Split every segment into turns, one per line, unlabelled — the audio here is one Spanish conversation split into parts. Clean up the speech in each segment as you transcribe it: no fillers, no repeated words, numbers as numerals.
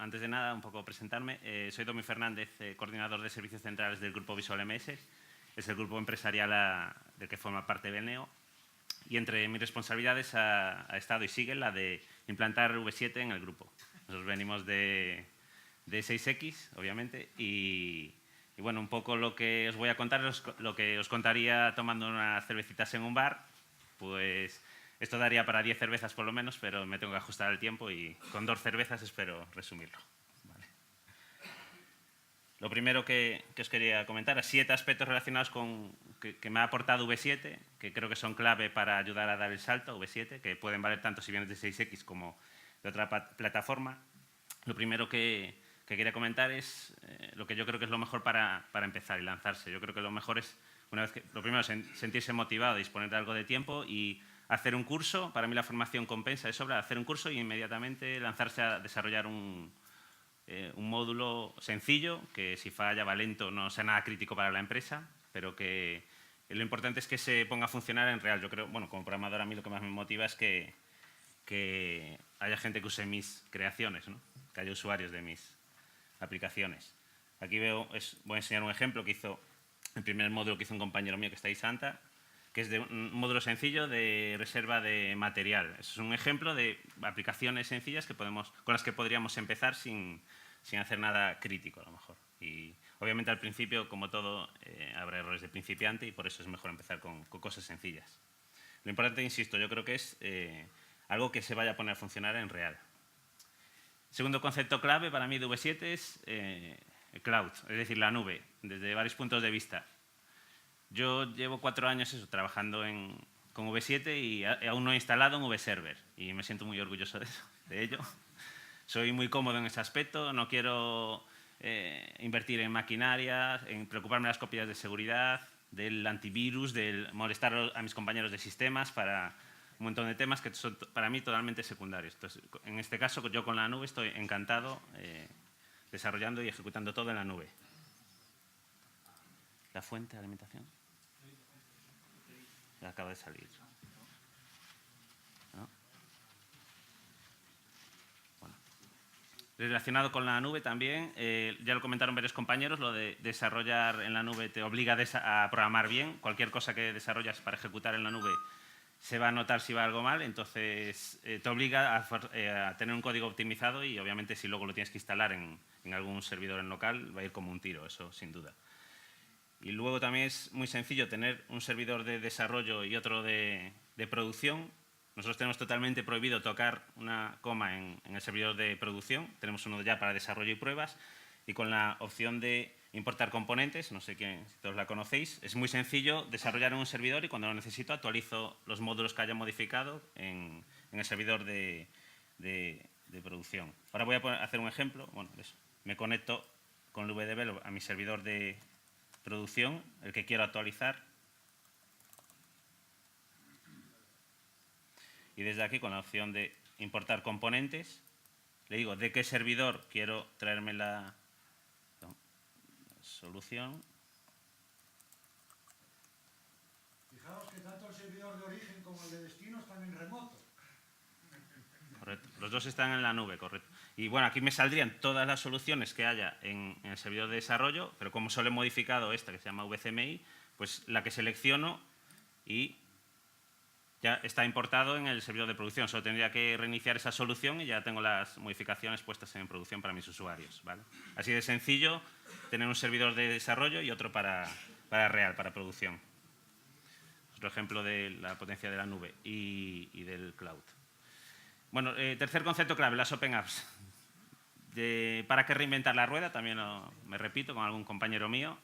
antes de nada, un poco presentarme. Soy Domi Fernández, coordinador de servicios centrales del Grupo Visual MS. Es el grupo empresarial del que forma parte Beneo. Y entre mis responsabilidades ha estado y sigue la de implantar V7 en el grupo. Nosotros venimos de 6X, obviamente, y bueno, un poco lo que os voy a contar es lo que os contaría tomando unas cervecitas en un bar. Pues esto daría para 10 cervezas por lo menos, pero me tengo que ajustar al tiempo y con 2 cervezas espero resumirlo. Vale. Lo primero que os quería comentar es 7 aspectos relacionados con que me ha aportado V7, que creo que son clave para ayudar a dar el salto a V7, que pueden valer tanto si vienes de 6X como de otra plataforma. Lo primero que quería comentar es lo que yo creo que es lo mejor para empezar y lanzarse. Yo creo que lo mejor es, lo primero es sentirse motivado, disponer de algo de tiempo y hacer un curso. Para mí la formación compensa, es sobra hacer un curso y inmediatamente lanzarse a desarrollar un módulo sencillo, que si falla va lento, no sea nada crítico para la empresa, pero que lo importante es que se ponga a funcionar en real. Yo creo, bueno, como programador a mí lo que más me motiva es que haya gente que use mis creaciones, ¿no? Que haya usuarios de mis aplicaciones. Aquí voy a enseñar un ejemplo que hizo, el primer módulo que hizo un compañero mío que está ahí, Santa, que es de un módulo sencillo de reserva de material. Es un ejemplo de aplicaciones sencillas con las que podríamos empezar sin hacer nada crítico, a lo mejor. Y obviamente al principio, como todo, habrá errores de principiante y por eso es mejor empezar con cosas sencillas. Lo importante, insisto, yo creo que es algo que se vaya a poner a funcionar en real. Segundo concepto clave para mí de V7 es el cloud, es decir, la nube, desde varios puntos de vista. Yo llevo 4 años trabajando con V7 y aún no he instalado un VServer y me siento muy orgulloso de ello. Soy muy cómodo en ese aspecto, no quiero invertir en maquinaria, en preocuparme de las copias de seguridad, del antivirus, del molestar a mis compañeros de sistemas para un montón de temas que son para mí totalmente secundarios. Entonces, en este caso, yo con la nube estoy encantado desarrollando y ejecutando todo en la nube. ¿La fuente de alimentación? Ya acaba de salir. ¿No? Bueno. Relacionado con la nube también, ya lo comentaron varios compañeros, lo de desarrollar en la nube te obliga a programar bien. Cualquier cosa que desarrollas para ejecutar en la nube se va a notar si va algo mal, entonces te obliga a tener un código optimizado y obviamente si luego lo tienes que instalar en algún servidor en local va a ir como un tiro, eso sin duda. Y luego también es muy sencillo tener un servidor de desarrollo y otro de producción. Nosotros tenemos totalmente prohibido tocar una coma en el servidor de producción. Tenemos uno ya para desarrollo y pruebas. Y con la opción de importar componentes, no sé si todos la conocéis, es muy sencillo desarrollar en un servidor y cuando lo necesito actualizo los módulos que haya modificado en el servidor de producción. Ahora voy a hacer un ejemplo. Bueno, eso. Me conecto con el VDB a mi servidor de producción, el que quiero actualizar. Y desde aquí, con la opción de importar componentes, le digo de qué servidor quiero traerme la solución.
Fijaos que tanto el servidor de origen como el de destino están en remoto.
Correcto. Los dos están en la nube, correcto. Y bueno, aquí me saldrían todas las soluciones que haya en el servidor de desarrollo, pero como solo he modificado esta que se llama VCMI, pues la que selecciono y ya está importado en el servidor de producción. Solo tendría que reiniciar esa solución y ya tengo las modificaciones puestas en producción para mis usuarios, ¿vale? Así de sencillo, tener un servidor de desarrollo y otro para real, para producción. Otro ejemplo de la potencia de la nube y del cloud. Bueno, tercer concepto clave, las Open Apps. ¿Para qué reinventar la rueda? También me repito con algún compañero mío.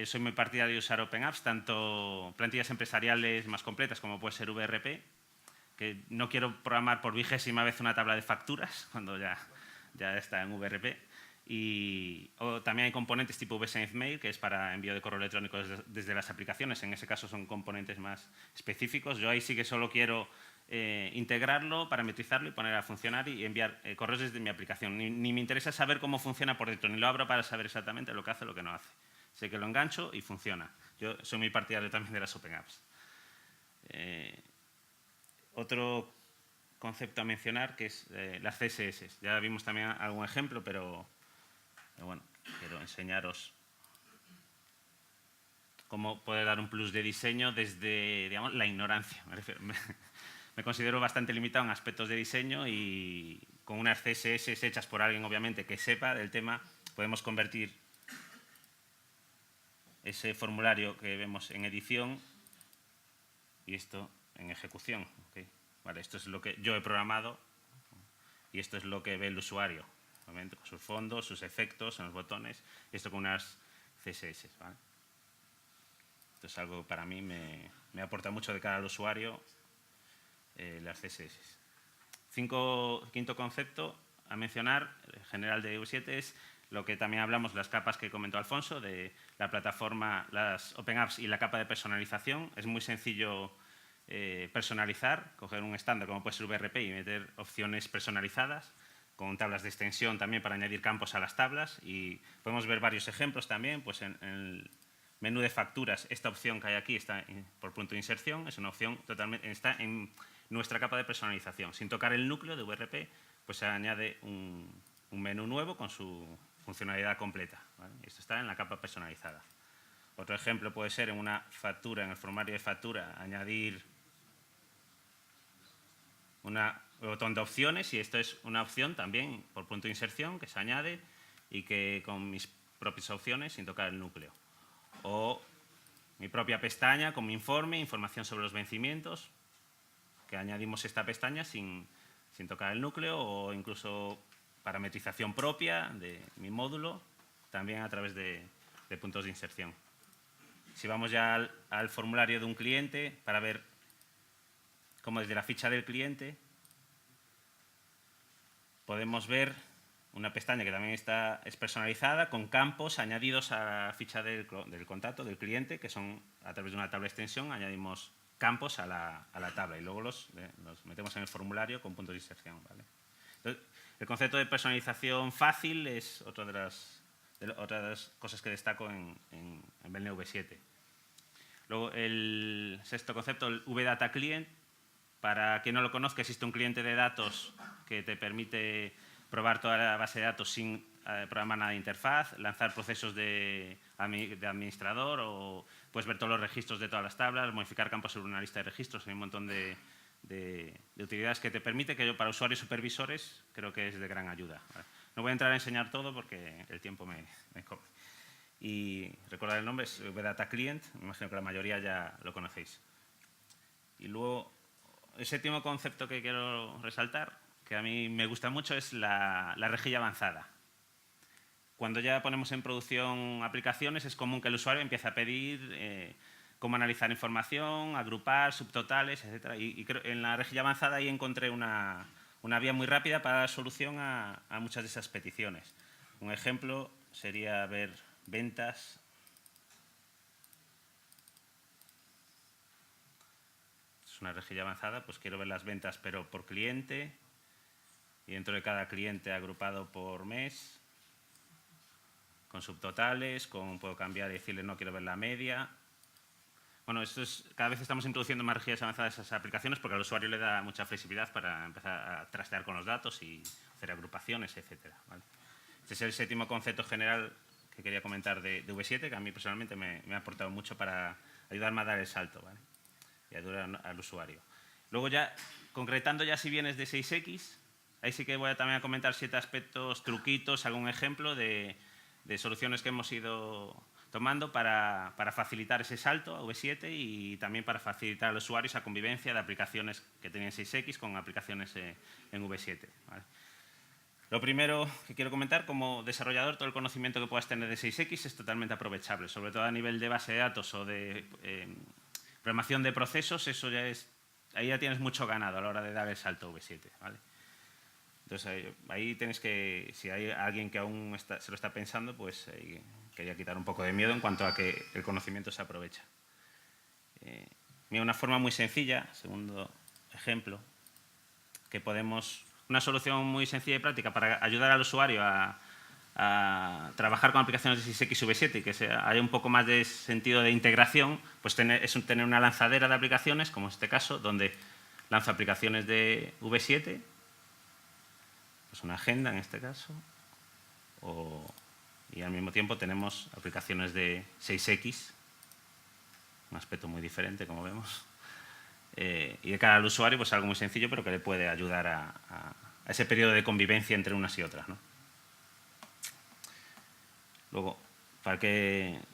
Soy muy partidario de usar Open Apps, tanto plantillas empresariales más completas como puede ser VRP, que no quiero programar por 20ª vez una tabla de facturas cuando ya está en VRP. O también hay componentes tipo VSendMail, que es para envío de correo electrónico desde las aplicaciones. En ese caso son componentes más específicos. Yo ahí sí que solo quiero integrarlo, parametrizarlo y poner a funcionar y enviar correos desde mi aplicación. Ni me interesa saber cómo funciona por dentro, ni lo abro para saber exactamente lo que hace o lo que no hace. Sé que lo engancho y funciona. Yo soy muy partidario también de las Open Apps. Otro concepto a mencionar, que es las CSS. Ya vimos también algún ejemplo, pero bueno, quiero enseñaros cómo poder dar un plus de diseño desde, digamos, la ignorancia. Me considero bastante limitado en aspectos de diseño y con unas CSS hechas por alguien, obviamente, que sepa del tema, podemos convertir ese formulario que vemos en edición y esto en ejecución. ¿Okay? Vale, esto es lo que yo he programado y esto es lo que ve el usuario, obviamente, con sus fondos, sus efectos en los botones, y esto con unas CSS. ¿Vale? Esto es algo que para mí me aporta mucho de cara al usuario, las CSS. Quinto concepto a mencionar, general de V7, es lo que también hablamos, las capas que comentó Alfonso, de la plataforma, las Open Apps y la capa de personalización. Es muy sencillo personalizar, coger un estándar como puede ser VRP y meter opciones personalizadas, con tablas de extensión también para añadir campos a las tablas. Y podemos ver varios ejemplos también, pues en el menú de facturas, esta opción que hay aquí está por punto de inserción, es una opción totalmente, está en nuestra capa de personalización. Sin tocar el núcleo de VRP, pues se añade un menú nuevo con su funcionalidad completa. ¿Vale? Esto está en la capa personalizada. Otro ejemplo puede ser en una factura, en el formulario de factura, añadir un botón de opciones, y esto es una opción también por punto de inserción que se añade y que con mis propias opciones sin tocar el núcleo. O mi propia pestaña con mi informe, información sobre los vencimientos, que añadimos esta pestaña sin tocar el núcleo, o incluso parametrización propia de mi módulo, también a través de puntos de inserción. Si vamos ya al formulario de un cliente, para ver cómo desde la ficha del cliente podemos ver una pestaña que también es personalizada, con campos añadidos a la ficha del contacto, del cliente, que son, a través de una tabla de extensión, añadimos campos a la tabla y luego los metemos en el formulario con puntos de inserción. ¿Vale? Entonces, el concepto de personalización fácil es otra de las cosas que destaco en BNeO V7. Luego, el sexto concepto, el VData Client. Para quien no lo conozca, existe un cliente de datos que te permite probar toda la base de datos sin programar nada de interfaz, lanzar procesos de administrador, o puedes ver todos los registros de todas las tablas, modificar campos sobre una lista de registros. Hay un montón de utilidades que te permite, que yo para usuarios supervisores creo que es de gran ayuda. ¿Vale? No voy a entrar a enseñar todo porque el tiempo me come. Y recordar el nombre, es VData Client, me imagino que la mayoría ya lo conocéis. Y luego, el séptimo concepto que quiero resaltar, que a mí me gusta mucho, es la rejilla avanzada. Cuando ya ponemos en producción aplicaciones, es común que el usuario empiece a pedir cómo analizar información, agrupar, subtotales, etc. Y creo, en la rejilla avanzada ahí encontré una vía muy rápida para dar solución a muchas de esas peticiones. Un ejemplo sería ver ventas. Es una rejilla avanzada, pues quiero ver las ventas, pero por cliente, y dentro de cada cliente agrupado por mes, con subtotales, puedo cambiar y decirle no quiero ver la media. Bueno, cada vez estamos introduciendo más rejillas avanzadas a esas aplicaciones porque al usuario le da mucha flexibilidad para empezar a trastear con los datos y hacer agrupaciones, etc. ¿Vale? Este es el séptimo concepto general que quería comentar de V7, que a mí personalmente me ha aportado mucho para ayudarme a dar el salto, ¿vale? Y ayudar al usuario. Luego ya, concretando ya si vienes de 6X, ahí sí que voy también a comentar 7 aspectos, truquitos, algún ejemplo de soluciones que hemos ido tomando para facilitar ese salto a V7 y también para facilitar al usuario esa convivencia de aplicaciones que tenían 6X con aplicaciones en V7. ¿Vale? Lo primero que quiero comentar, como desarrollador, todo el conocimiento que puedas tener de 6X es totalmente aprovechable, sobre todo a nivel de base de datos o de programación de procesos. Eso ya ahí ya tienes mucho ganado a la hora de dar el salto a V7. ¿Vale? Entonces, ahí tienes que, si hay alguien que aún se lo está pensando, pues quería quitar un poco de miedo en cuanto a que el conocimiento se aprovecha. Mira, una forma muy sencilla, segundo ejemplo, que una solución muy sencilla y práctica para ayudar al usuario a trabajar con aplicaciones de 6X V7 y que haya un poco más de sentido de integración, pues es tener una lanzadera de aplicaciones, como en este caso, donde lanzo aplicaciones de V7, pues una agenda en este caso, y al mismo tiempo tenemos aplicaciones de 6X, un aspecto muy diferente, como vemos, y de cara al usuario, pues algo muy sencillo, pero que le puede ayudar a ese periodo de convivencia entre unas y otras, ¿no? Luego,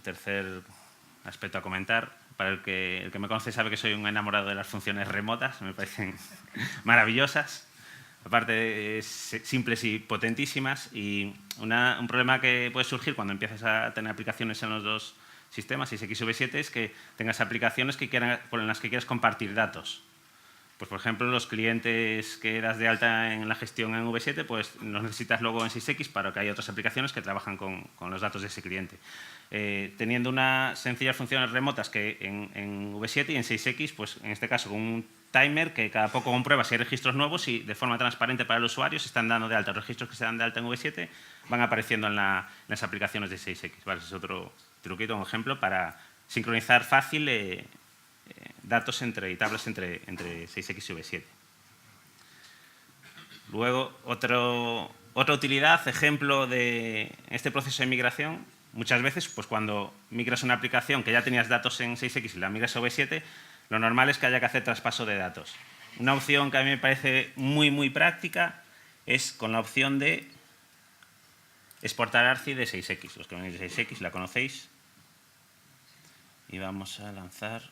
tercer aspecto a comentar, para el que me conoce sabe que soy un enamorado de las funciones remotas, me parecen maravillosas, aparte simples y potentísimas, y un problema que puede surgir cuando empiezas a tener aplicaciones en los dos sistemas, 6X y V7, es que tengas aplicaciones con las que quieras compartir datos. Pues, por ejemplo, los clientes que das de alta en la gestión en V7, pues los necesitas luego en 6X para que haya otras aplicaciones que trabajan con los datos de ese cliente. Teniendo unas sencillas funciones remotas que en V7 y en 6X, pues en este caso con un timer que cada poco comprueba si hay registros nuevos y de forma transparente para el usuario se están dando de alta. Los registros que se dan de alta en V7 van apareciendo en las aplicaciones de 6X. ¿Vale? Ese es otro truquito, un ejemplo para sincronizar fácil datos y tablas entre 6X y V7. Luego, otra utilidad, ejemplo de este proceso de migración, muchas veces pues cuando migras una aplicación que ya tenías datos en 6X y la migras a V7, lo normal es que haya que hacer traspaso de datos. Una opción que a mí me parece muy, muy práctica es con la opción de exportar ARCI de 6X. Los que venís de 6X la conocéis. Y vamos a lanzar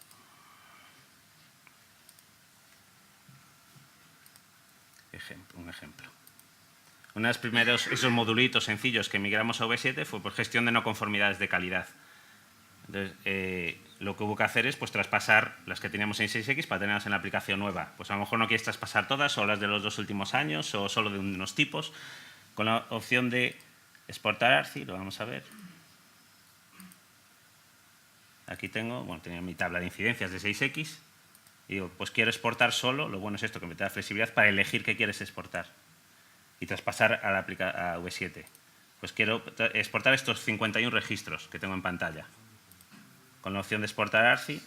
un ejemplo. Uno de los primeros, esos modulitos sencillos que migramos a V7 fue por gestión de no conformidades de calidad. Entonces, lo que hubo que hacer es pues, traspasar las que teníamos en 6X para tenerlas en la aplicación nueva. Pues a lo mejor no quieres traspasar todas, o las de los 2 últimos años, o solo de unos tipos. Con la opción de exportar ARCI, lo vamos a ver. Aquí tengo mi tabla de incidencias de 6X. Y digo, pues quiero exportar solo, lo bueno es esto, que me da flexibilidad para elegir qué quieres exportar y traspasar a V7. Pues quiero exportar estos 51 registros que tengo en pantalla. Con la opción de exportar ARCI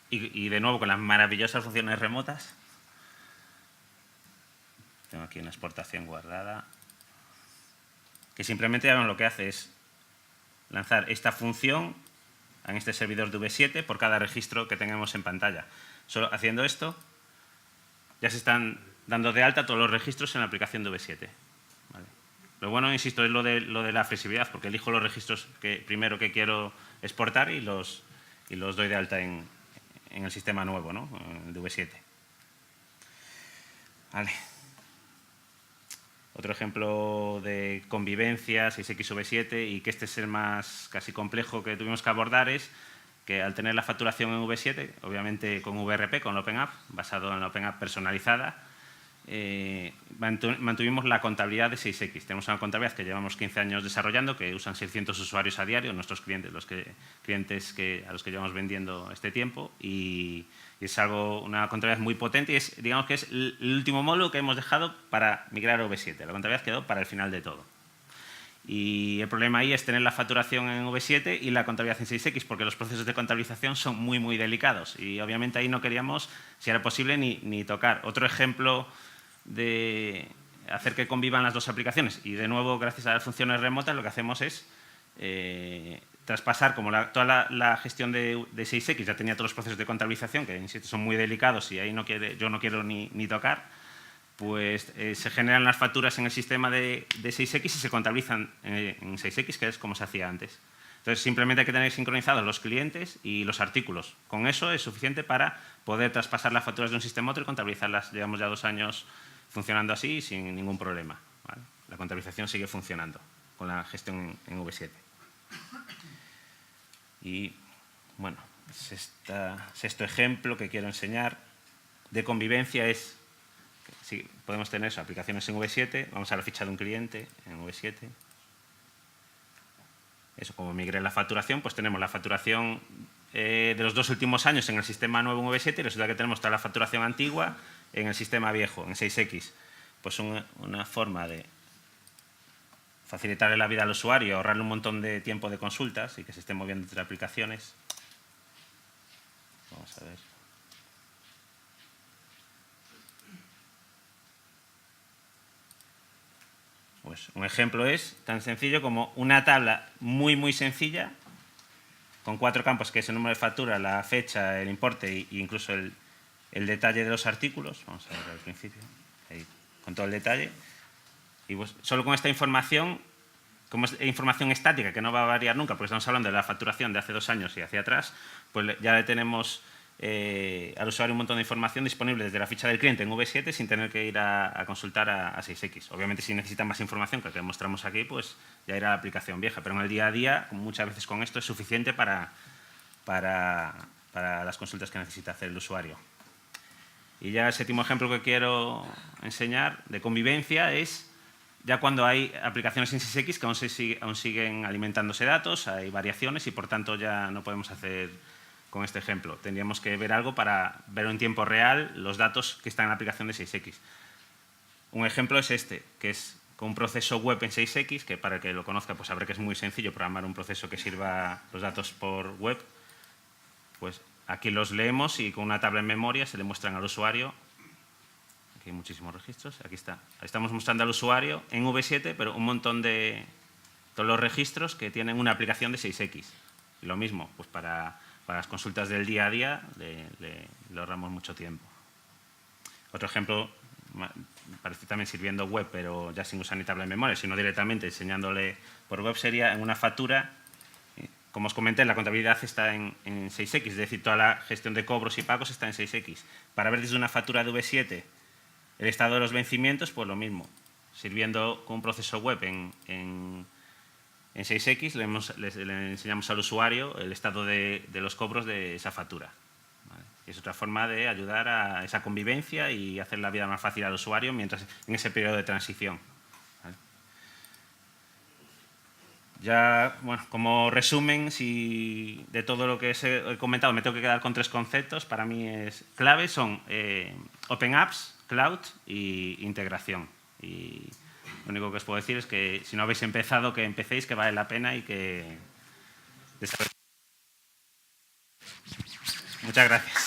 y de nuevo con las maravillosas funciones remotas. Tengo aquí una exportación guardada que simplemente lo que hace es lanzar esta función en este servidor de V7 por cada registro que tengamos en pantalla. Solo haciendo esto, ya se están dando de alta todos los registros en la aplicación de V7. ¿Vale? Lo bueno, insisto, es lo de la flexibilidad, porque elijo los registros primero que quiero exportar y los doy de alta en el sistema nuevo, ¿no? De V7. Vale. Otro ejemplo de convivencia, 6X o V7, y que este es el más casi complejo que tuvimos que abordar, es que al tener la facturación en V7, obviamente con VRP, con la OpenApp, basado en la OpenApp personalizada, mantuvimos la contabilidad de 6X. Tenemos una contabilidad que llevamos 15 años desarrollando, que usan 600 usuarios a diario, nuestros clientes, clientes a los que llevamos vendiendo este tiempo, y es una contabilidad muy potente y digamos que es el último módulo que hemos dejado para migrar a V7. La contabilidad quedó para el final de todo. Y el problema ahí es tener la facturación en V7 y la contabilidad en 6X, porque los procesos de contabilización son muy, muy delicados. Y obviamente ahí no queríamos, si era posible, ni tocar. Otro ejemplo de hacer que convivan las dos aplicaciones. Y de nuevo, gracias a las funciones remotas, lo que hacemos es traspasar, como toda la gestión de 6X ya tenía todos los procesos de contabilización, que insisto, son muy delicados y ahí yo no quiero ni tocar. Pues se generan las facturas en el sistema de 6X y se contabilizan en 6X, que es como se hacía antes. Entonces, simplemente hay que tener sincronizados los clientes y los artículos. Con eso es suficiente para poder traspasar las facturas de un sistema a otro y contabilizarlas. Llevamos ya 2 años funcionando así sin ningún problema. ¿Vale? La contabilización sigue funcionando con la gestión en V7. Y, bueno, sexto ejemplo que quiero enseñar de convivencia es... Sí, podemos tener eso, aplicaciones en V7. Vamos a la ficha de un cliente en V7. Eso, como migré la facturación, pues tenemos la facturación de los 2 últimos años en el sistema nuevo en V7 y resulta que tenemos toda la facturación antigua en el sistema viejo, en 6X. Pues una forma de facilitarle la vida al usuario, ahorrarle un montón de tiempo de consultas y que se estén moviendo entre aplicaciones. Vamos a ver. Pues un ejemplo es tan sencillo como una tabla muy sencilla, con 4 campos, que es el número de factura, la fecha, el importe e incluso el detalle de los artículos. Vamos a ver al principio, ahí, con todo el detalle. Y pues, solo con esta información, como es información estática, que no va a variar nunca, porque estamos hablando de la facturación de hace 2 años y hacia atrás, pues ya le tenemos al usuario un montón de información disponible desde la ficha del cliente en V7 sin tener que ir a consultar a 6X. Obviamente, si necesita más información que la que mostramos aquí, pues ya irá a la aplicación vieja. Pero en el día a día, muchas veces con esto es suficiente para las consultas que necesita hacer el usuario. Y ya el séptimo ejemplo que quiero enseñar de convivencia es ya cuando hay aplicaciones en 6X que aún siguen alimentándose datos, hay variaciones y por tanto ya no podemos hacer con este ejemplo. Tendríamos que ver algo para ver en tiempo real los datos que están en la aplicación de 6X. Un ejemplo es este, que es con un proceso web en 6X, que para el que lo conozca pues sabrá que es muy sencillo programar un proceso que sirva los datos por web. Pues aquí los leemos y con una tabla en memoria se le muestran al usuario. Aquí hay muchísimos registros, aquí está. Estamos mostrando al usuario en V7, pero un montón de todos los registros que tienen una aplicación de 6X. Y lo mismo, pues para las consultas del día a día le ahorramos mucho tiempo. Otro ejemplo, parece también sirviendo web, pero ya sin usar ni tabla de memoria, sino directamente enseñándole por web, sería en una factura. Como os comenté, la contabilidad está en 6X, es decir, toda la gestión de cobros y pagos está en 6X. Para ver desde una factura de V7 el estado de los vencimientos, pues lo mismo. Sirviendo con un proceso web en 6X, le enseñamos al usuario el estado de los cobros de esa factura. ¿Vale? Es otra forma de ayudar a esa convivencia y hacer la vida más fácil al usuario mientras en ese periodo de transición. ¿Vale? Ya, bueno, como resumen, si de todo lo que he comentado me tengo que quedar con 3 conceptos, para mí clave son Open Apps, Cloud e integración. Y lo único que os puedo decir es que si no habéis empezado, que empecéis, que vale la pena y que... Muchas gracias.